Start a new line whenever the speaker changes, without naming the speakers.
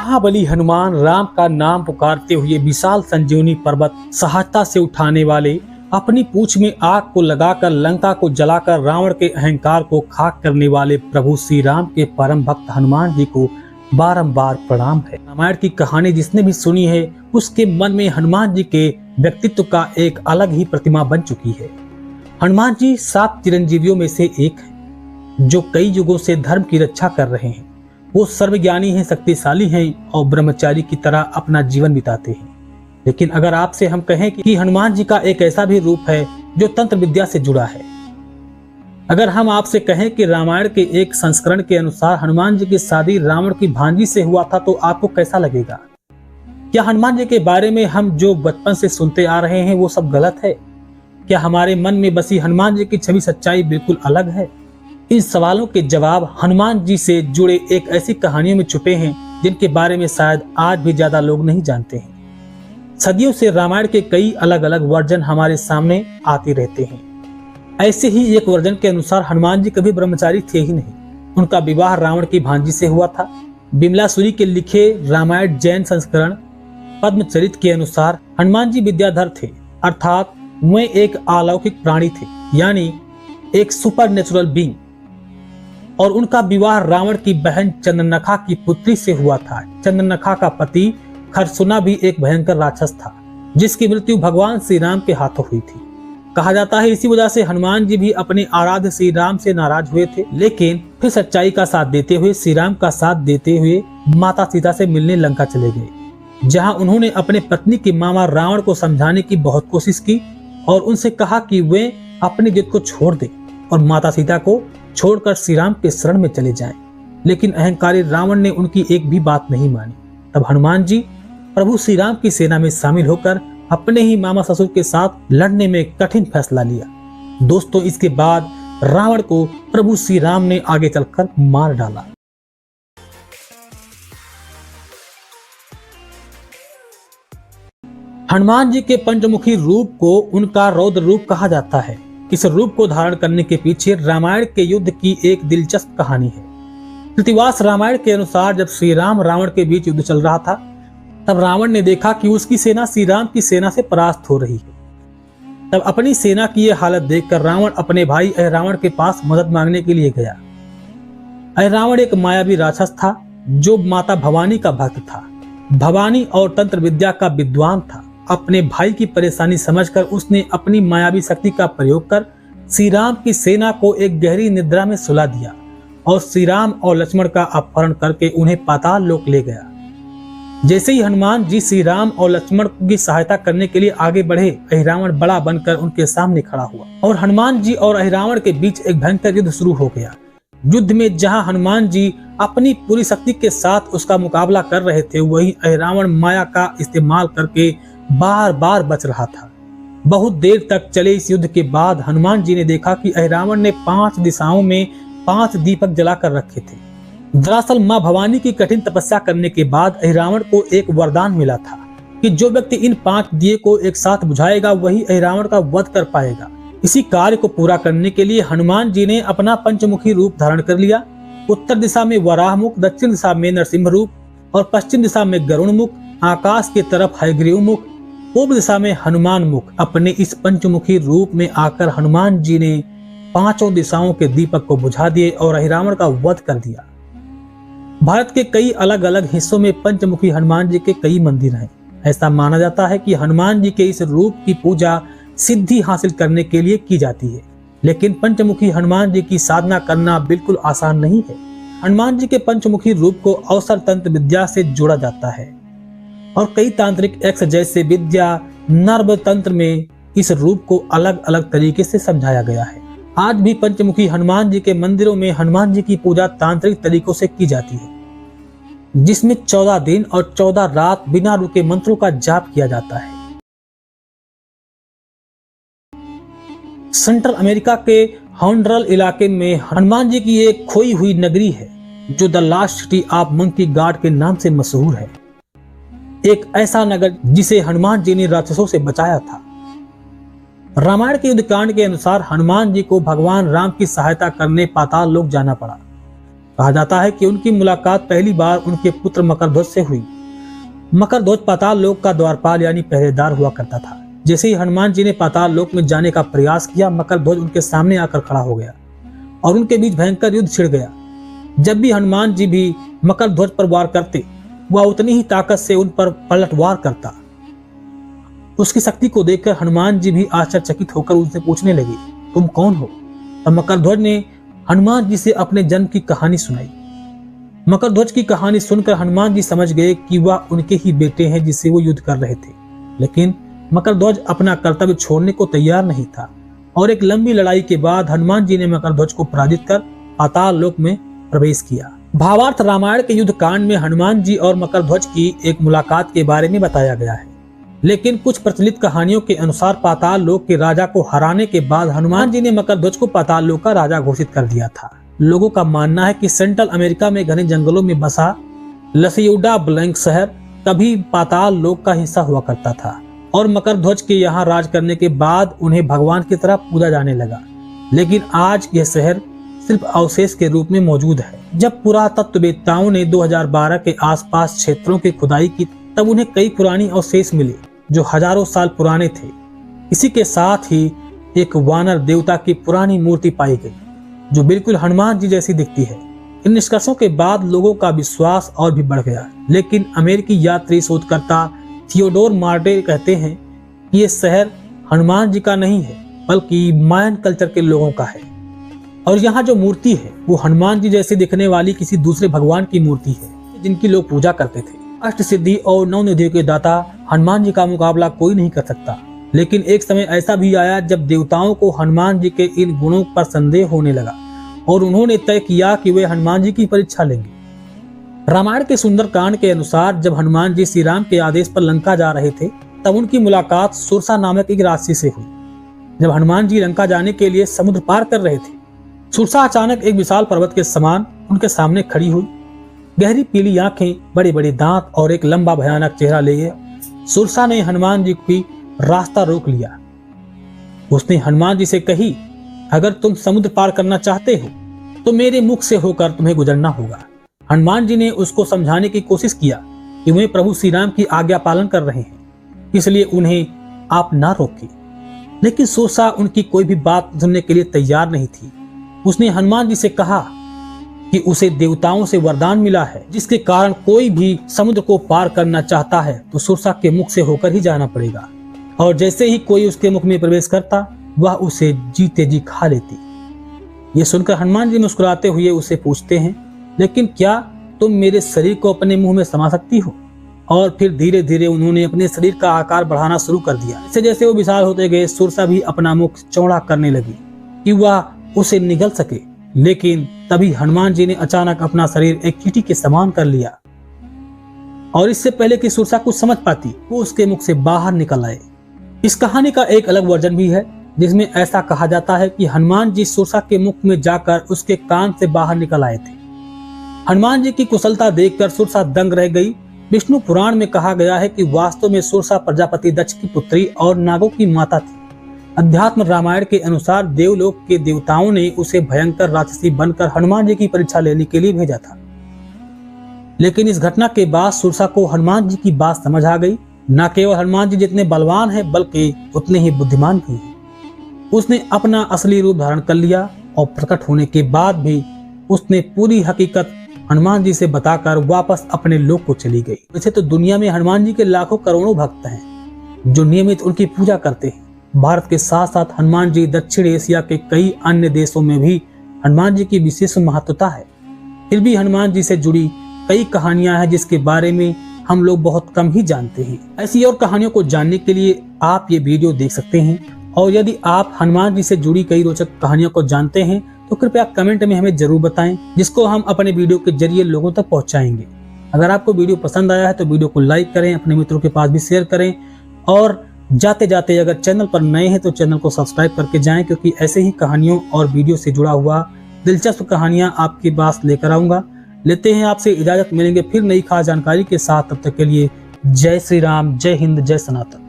महाबली हनुमान राम का नाम पुकारते हुए विशाल संजीवनी पर्वत सहायता से उठाने वाले, अपनी पूंछ में आग को लगाकर लंका को जलाकर रावण के अहंकार को खाक करने वाले प्रभु श्री राम के परम भक्त हनुमान जी को बारंबार प्रणाम है। रामायण की कहानी जिसने भी सुनी है उसके मन में हनुमान जी के व्यक्तित्व का एक अलग ही प्रतिमा बन चुकी है। हनुमान जी 7 चिरंजीवियों में से एक है जो कई युगों से धर्म की रक्षा कर रहे हैं। वो सर्वज्ञानी हैं, शक्तिशाली हैं और ब्रह्मचारी की तरह अपना जीवन बिताते हैं। लेकिन अगर आपसे हम कहें कि हनुमान जी का एक ऐसा भी रूप है जो तंत्र विद्या से जुड़ा है, अगर हम आपसे कहें कि रामायण के एक संस्करण के अनुसार हनुमान जी की शादी रावण की भांजी से हुआ था, तो आपको कैसा लगेगा? क्या हनुमान जी के बारे में हम जो बचपन से सुनते आ रहे हैं वो सब गलत है? क्या हमारे मन में बसी हनुमान जी की छवि सच्चाई बिल्कुल अलग है? इन सवालों के जवाब हनुमान जी से जुड़े एक ऐसी कहानियों में छुपे हैं जिनके बारे में शायद आज भी ज्यादा लोग नहीं जानते हैं। सदियों से रामायण के कई अलग अलग वर्जन हमारे सामने आते रहते हैं। ऐसे ही एक वर्जन के अनुसार हनुमान जी कभी ब्रह्मचारी थे ही नहीं। उनका विवाह रावण की भांजी से हुआ था। बिमलासुरी के लिखे रामायण जैन संस्करण पद्मचरित के अनुसार हनुमान जी विद्याधर थे, अर्थात वे एक अलौकिक प्राणी थे, यानी एक सुपर नेचुरल बीइंग। और उनका विवाह रावण की बहन चंद्रनखा की पुत्री से हुआ था। चंद्रनखा का पति खरसुना भी एक भयंकर राक्षस था जिसकी मृत्यु भगवान श्री राम के हाथों हुई थी। कहा जाता है इसी वजह से हनुमान जी भी अपने आराध्य श्री राम से नाराज हुए थे, लेकिन फिर सच्चाई का साथ देते हुए, श्री राम का साथ देते हुए माता सीता से मिलने लंका चले गए, जहां उन्होंने अपने पत्नी के मामा रावण को समझाने की बहुत कोशिश की और उनसे कहा कि वे अपनी जिद को छोड़ दें और माता सीता को छोड़कर श्री राम के शरण में चले जाएं। लेकिन अहंकारी रावण ने उनकी एक भी बात नहीं मानी। तब हनुमान जी प्रभु श्री राम की सेना में शामिल होकर अपने ही मामा ससुर के साथ लड़ने में कठिन फैसला लिया। दोस्तों, इसके बाद रावण को प्रभु श्री राम ने आगे चलकर मार डाला। हनुमान जी के पंचमुखी रूप को उनका रौद्र रूप कहा जाता है। इस रूप को धारण करने के पीछे रामायण के युद्ध की एक दिलचस्प कहानी है। कृतिवास रामायण के अनुसार जब श्री राम रावण के बीच युद्ध चल रहा था, तब रावण ने देखा कि उसकी सेना श्री राम की सेना से परास्त हो रही है। तब अपनी सेना की यह हालत देखकर रावण अपने भाई अहिरावण के पास मदद मांगने के लिए गया। अहिरावण एक मायावी राक्षस था जो माता भवानी का भक्त था। भवानी और तंत्र विद्या का विद्वान था। अपने भाई की परेशानी समझकर उसने अपनी मायावी शक्ति का प्रयोग कर श्री राम की सेना को एक गहरी निद्रा में सुला दिया और श्री राम और लक्ष्मण का अपहरण करके उन्हें पाताल लोक ले गया। जैसे ही हनुमान जी श्री राम और लक्ष्मण की सहायता करने के लिए आगे बढ़े, अहिरावण बड़ा बनकर उनके सामने खड़ा हुआ और हनुमान जी और अहिरावण के बीच एक भयंकर युद्ध शुरू हो गया। युद्ध में जहां हनुमान जी अपनी पूरी शक्ति के साथ उसका मुकाबला कर रहे थे, वहीं अहिरावण माया का इस्तेमाल करके बार बार बच रहा था। बहुत देर तक चले इस युद्ध के बाद हनुमान जी ने देखा कि अहिरावण ने 5 दिशाओं में 5 दीपक जलाकर रखे थे। दरअसल मां भवानी की कठिन तपस्या करने के बाद अहिरावण को एक वरदान मिला था कि जो व्यक्ति इन 5 दिए को एक साथ बुझाएगा वही अहिरावण का वध कर पाएगा। इसी कार्य को पूरा करने के लिए हनुमान जी ने अपना पंचमुखी रूप धारण कर लिया। उत्तर दिशा में वराह मुख, दक्षिण दिशा में नरसिंह रूप और पश्चिम दिशा में गरुण मुख, आकाश की तरफ हयग्रीव मुख, पूर्व दिशा में हनुमान मुख। अपने इस पंचमुखी रूप में आकर हनुमान जी ने 5 दिशाओं के दीपक को बुझा दिए और अहिरावण का वध कर दिया। भारत के कई अलग अलग हिस्सों में पंचमुखी हनुमान जी के कई मंदिर हैं। ऐसा माना जाता है कि हनुमान जी के इस रूप की पूजा सिद्धि हासिल करने के लिए की जाती है, लेकिन पंचमुखी हनुमान जी की साधना करना बिल्कुल आसान नहीं है। हनुमान जी के पंचमुखी रूप को अवसर तंत्र विद्या से जोड़ा जाता है और कई तांत्रिक एक्स जैसे विद्या नर्व तंत्र में इस रूप को अलग अलग तरीके से समझाया गया है। आज भी पंचमुखी हनुमान जी के मंदिरों में हनुमान जी की पूजा तांत्रिक तरीकों से की जाती है, जिसमें 14 दिन और 14 रात बिना रुके मंत्रों का जाप किया जाता है। सेंट्रल अमेरिका के हॉन्डरल इलाके में हनुमान जी की एक खोई हुई नगरी है जो the last city of monkey God के नाम से मशहूर है। एक ऐसा नगर जिसे हनुमान जी ने राक्षसों से बचाया था। रामायण के युद्धकांड के अनुसार हनुमान जी को भगवान राम की सहायता करने पाताल लोक जाना पड़ा। कहा जाता है कि उनकी मुलाकात पहली बार उनके पुत्र मकरध्वज से हुई। मकरध्वज पाताल लोक का द्वारपाल यानी पहरेदार हुआ करता था। जैसे ही हनुमान जी ने पाताल लोक में जाने का प्रयास किया, मकरध्वज उनके सामने आकर खड़ा हो गया और उनके बीच भयंकर युद्ध छिड़ गया। जब भी हनुमान जी भी मकरध्वज पर वार करते, वह उतनी ही ताकत से उन पर पलटवार करता। उसकी शक्ति को देखकर हनुमान जी भी आश्चर्यचकित होकर उनसे पूछने लगे, तुम कौन हो? तब मकरध्वज ने हनुमान जी से अपने जन्म की कहानी सुनाई। मकरध्वज की कहानी सुनकर हनुमान जी समझ गए कि वह उनके ही बेटे हैं जिससे वो युद्ध कर रहे थे। लेकिन मकरध्वज अपना कर्तव्य छोड़ने को तैयार नहीं था और एक लंबी लड़ाई के बाद हनुमान जी ने मकरध्वज को पराजित कर पाताल लोक में प्रवेश किया। भावार्थ रामायण के युद्ध कांड में हनुमान जी और मकरध्वज की एक मुलाकात के बारे में बताया गया है। लेकिन कुछ प्रचलित कहानियों के अनुसार पाताल लोक के राजा को हराने के बाद हनुमान जी ने मकरध्वज को पाताल लोक का राजा घोषित कर दिया था। लोगों का मानना है कि सेंट्रल अमेरिका में घने जंगलों में बसा लसियूडा ब्लैंक शहर कभी पाताल लोक का हिस्सा हुआ करता था और मकरध्वज के यहाँ राज करने के बाद उन्हें भगवान की तरह पूजा जाने लगा। लेकिन आज यह शहर सिर्फ अवशेष के रूप में मौजूद है। जब पुरातत्ववेत्ताओं ने 2012 के आसपास क्षेत्रों की खुदाई की, तब उन्हें कई पुरानी अवशेष मिले जो हजारों साल पुराने थे। इसी के साथ ही एक वानर देवता की पुरानी मूर्ति पाई गई जो बिल्कुल हनुमान जी जैसी दिखती है। इन निष्कर्षों के बाद लोगों का विश्वास और भी बढ़ गया। लेकिन अमेरिकी यात्री शोधकर्ता थियोडोर मार्टे कहते हैं कि यह शहर हनुमान जी का नहीं है बल्कि मायन कल्चर के लोगों का है और यहाँ जो मूर्ति है वो हनुमान जी जैसे दिखने वाली किसी दूसरे भगवान की मूर्ति है जिनकी लोग पूजा करते थे। अष्ट सिद्धि और 9 निधियों के दाता हनुमान जी का मुकाबला कोई नहीं कर सकता। लेकिन एक समय ऐसा भी आया जब देवताओं को हनुमान जी के इन गुणों पर संदेह होने लगा और उन्होंने तय किया कि वे हनुमान जी की परीक्षा लेंगे। रामायण के सुंदर कांड के अनुसार जब हनुमान जी श्री राम के आदेश पर लंका जा रहे थे, तब उनकी मुलाकात सुरसा नामक एक राक्षसी से हुई। जब हनुमान जी लंका जाने के लिए समुद्र पार कर रहे थे, सुरसा अचानक एक विशाल पर्वत के समान उनके सामने खड़ी हुई। गहरी पीली आंखें, बड़े बड़े दांत और एक लंबा भयानक चेहरा लिए सुरसा ने हनुमान जी की रास्ता रोक लिया। उसने हनुमान जी से कही, अगर तुम समुद्र पार करना चाहते हो तो मेरे मुख से होकर तुम्हें गुजरना होगा। हनुमान जी ने उसको समझाने की कोशिश किया कि वे प्रभु श्री राम की आज्ञा पालन कर रहे हैं, इसलिए उन्हें आप ना रोकें। लेकिन सुरसा उनकी कोई भी बात सुनने के लिए तैयार नहीं थी। उसने हनुमान जी से कहा कि उसे देवताओं से वरदान मिला है जिसके कारण कोई भी समुद्र को पार करना चाहता है तो सुरसा के मुख से होकर ही जाना पड़ेगा, और जैसे ही कोई उसके मुख में प्रवेश करता वह उसे जीते जी खा लेती। ये सुनकर हनुमान जी मुस्कुराते हुए उसे पूछते हैं, लेकिन क्या तुम मेरे शरीर को अपने मुंह में समा सकती हो? और फिर धीरे धीरे उन्होंने अपने शरीर का आकार बढ़ाना शुरू कर दिया। जैसे जैसे वो विशाल होते गए, सुरसा भी अपना मुख चौड़ा करने लगी कि वह उसे निगल सके। लेकिन तभी हनुमान जी ने अचानक अपना शरीर एक चींटी के समान कर लिया और इससे पहले कि सुरसा कुछ समझ पाती, वो उसके मुख से बाहर निकल आए। इस कहानी का एक अलग वर्जन भी है जिसमें ऐसा कहा जाता है कि हनुमान जी सुरसा के मुख में जाकर उसके कान से बाहर निकल आए थे। हनुमान जी की कुशलता देखकर सुरसा दंग रह गई। विष्णु पुराण में कहा गया है कि वास्तव में सुरसा प्रजापति दक्ष की पुत्री और नागों की माता थी। अध्यात्म रामायण के अनुसार देवलोक के देवताओं ने उसे भयंकर राक्षसी बनकर हनुमान जी की परीक्षा लेने के लिए भेजा था। लेकिन इस घटना के बाद सुरसा को हनुमान जी की बात समझ आ गई। न केवल हनुमान जी जितने बलवान हैं बल्कि उतने ही बुद्धिमान भी हैं। उसने अपना असली रूप धारण कर लिया और प्रकट होने के बाद भी उसने पूरी हकीकत हनुमान जी से बताकर वापस अपने लोक को चली गई। वैसे तो दुनिया में हनुमान जी के लाखों करोड़ों भक्त हैं जो नियमित उनकी पूजा करते हैं। भारत के साथ साथ हनुमान जी दक्षिण एशिया के कई अन्य देशों में भी हनुमान जी की विशेष महत्वता है। फिर भी हनुमान जी से जुड़ी कई कहानियां हैं जिसके बारे में हम लोग बहुत कम ही जानते हैं। ऐसी और कहानियों को जानने के लिए आप ये वीडियो देख सकते हैं। और यदि आप हनुमान जी से जुड़ी कई रोचक कहानियों को जानते हैं तो कृपया कमेंट में हमें जरूर बताएं, जिसको हम अपने वीडियो के जरिए लोगों तक पहुंचाएंगे। अगर आपको वीडियो पसंद आया है तो वीडियो को लाइक करें, अपने मित्रों के पास भी शेयर करें और जाते जाते अगर चैनल पर नए हैं तो चैनल को सब्सक्राइब करके जाएं, क्योंकि ऐसे ही कहानियों और वीडियो से जुड़ा हुआ दिलचस्प कहानियां आपके पास लेकर आऊंगा। लेते हैं आपसे इजाजत, मिलेंगे फिर नई खास जानकारी के साथ। तब तक के लिए जय श्री राम, जय हिंद, जय सनातन।